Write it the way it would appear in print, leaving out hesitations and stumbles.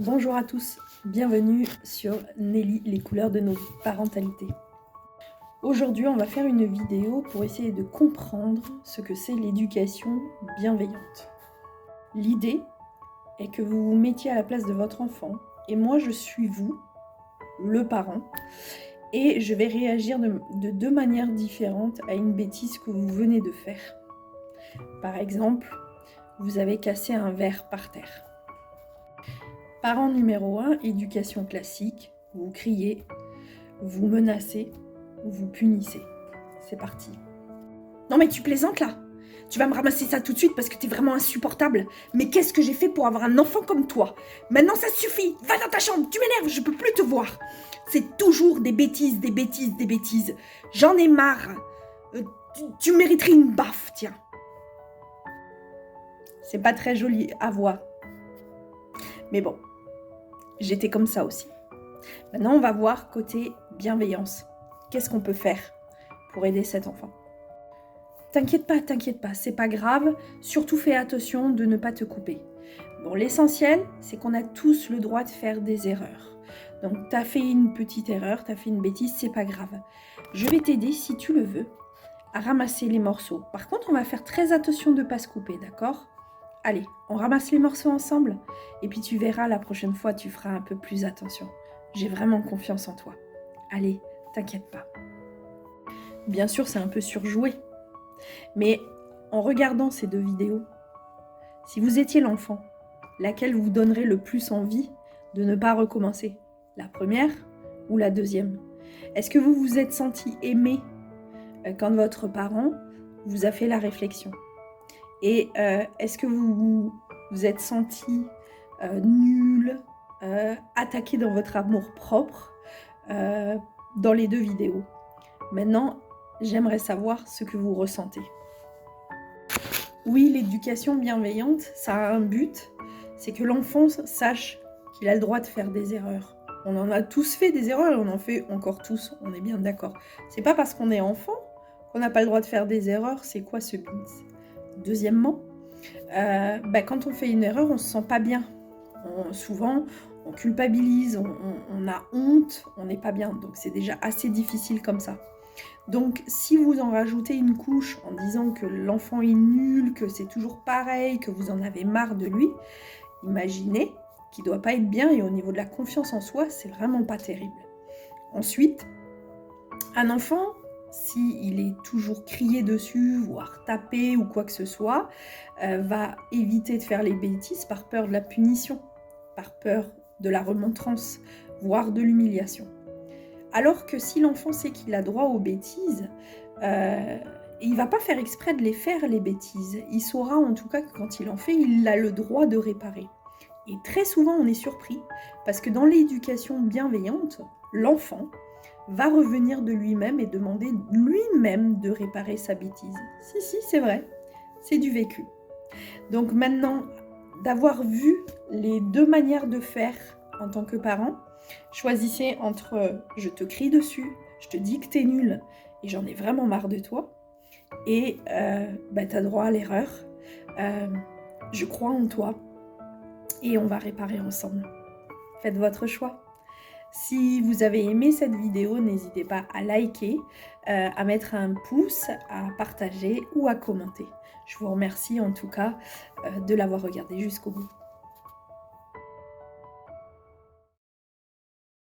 Bonjour à tous, bienvenue sur Nelly, les couleurs de nos parentalités. Aujourd'hui, on va faire une vidéo pour essayer de comprendre ce que c'est l'éducation bienveillante. L'idée est que vous vous mettiez à la place de votre enfant, et moi je suis vous, le parent, et je vais réagir de deux manières différentes à une bêtise que vous venez de faire. Par exemple, vous avez cassé un verre par terre. Parent numéro 1, éducation classique, vous criez, vous menacez, vous punissez. C'est parti. Non mais tu plaisantes là? Tu vas me ramasser ça tout de suite parce que t'es vraiment insupportable. Mais qu'est-ce que j'ai fait pour avoir un enfant comme toi? Maintenant ça suffit, va dans ta chambre, tu m'énerves, je peux plus te voir. C'est toujours des bêtises, des bêtises, des bêtises. J'en ai marre. Tu mériterais une baffe, tiens. C'est pas très joli à voir. Mais bon, j'étais comme ça aussi. Maintenant, on va voir côté bienveillance. Qu'est-ce qu'on peut faire pour aider cet enfant? T'inquiète pas, c'est pas grave. Surtout fais attention de ne pas te couper. Bon, l'essentiel, c'est qu'on a tous le droit de faire des erreurs. Donc, t'as fait une petite erreur, t'as fait une bêtise, c'est pas grave. Je vais t'aider, si tu le veux, à ramasser les morceaux. Par contre, on va faire très attention de ne pas se couper, d'accord? Allez, on ramasse les morceaux ensemble et puis tu verras, la prochaine fois, tu feras un peu plus attention. J'ai vraiment confiance en toi. Allez, t'inquiète pas. Bien sûr, c'est un peu surjoué. Mais en regardant ces deux vidéos, si vous étiez l'enfant, laquelle vous donnerait le plus envie de ne pas recommencer? La première ou la deuxième? Est-ce que vous vous êtes senti aimé quand votre parent vous a fait la réflexion? Et est-ce que vous vous êtes senti nul, attaqué dans votre amour propre dans les deux vidéos? Maintenant, j'aimerais savoir ce que vous ressentez. Oui, l'éducation bienveillante, ça a un but, c'est que l'enfant sache qu'il a le droit de faire des erreurs. On en a tous fait des erreurs et on en fait encore tous, on est bien d'accord. C'est pas parce qu'on est enfant qu'on n'a pas le droit de faire des erreurs, c'est quoi ce but? Deuxièmement, quand on fait une erreur, on se sent pas bien. Souvent, on culpabilise, on a honte, on n'est pas bien. Donc c'est déjà assez difficile comme ça. Donc si vous en rajoutez une couche en disant que l'enfant est nul, que c'est toujours pareil, que vous en avez marre de lui, imaginez qu'il ne doit pas être bien, et au niveau de la confiance en soi, c'est vraiment pas terrible. Ensuite, un enfant, s'il est toujours crié dessus, voire tapé ou quoi que ce soit, va éviter de faire les bêtises par peur de la punition, par peur de la remontrance, voire de l'humiliation. Alors que si l'enfant sait qu'il a droit aux bêtises, il ne va pas faire exprès de les faire, les bêtises. Il saura en tout cas que quand il en fait, il a le droit de réparer. Et très souvent, on est surpris, parce que dans l'éducation bienveillante, l'enfant va revenir de lui-même et demander lui-même de réparer sa bêtise. Si, c'est vrai, c'est du vécu. Donc maintenant, d'avoir vu les deux manières de faire en tant que parent, choisissez entre je te crie dessus, je te dis que t'es nul et j'en ai vraiment marre de toi, et t'as droit à l'erreur, je crois en toi et on va réparer ensemble. Faites votre choix. Si vous avez aimé cette vidéo, n'hésitez pas à liker, à mettre un pouce, à partager ou à commenter. Je vous remercie en tout cas de l'avoir regardé jusqu'au bout.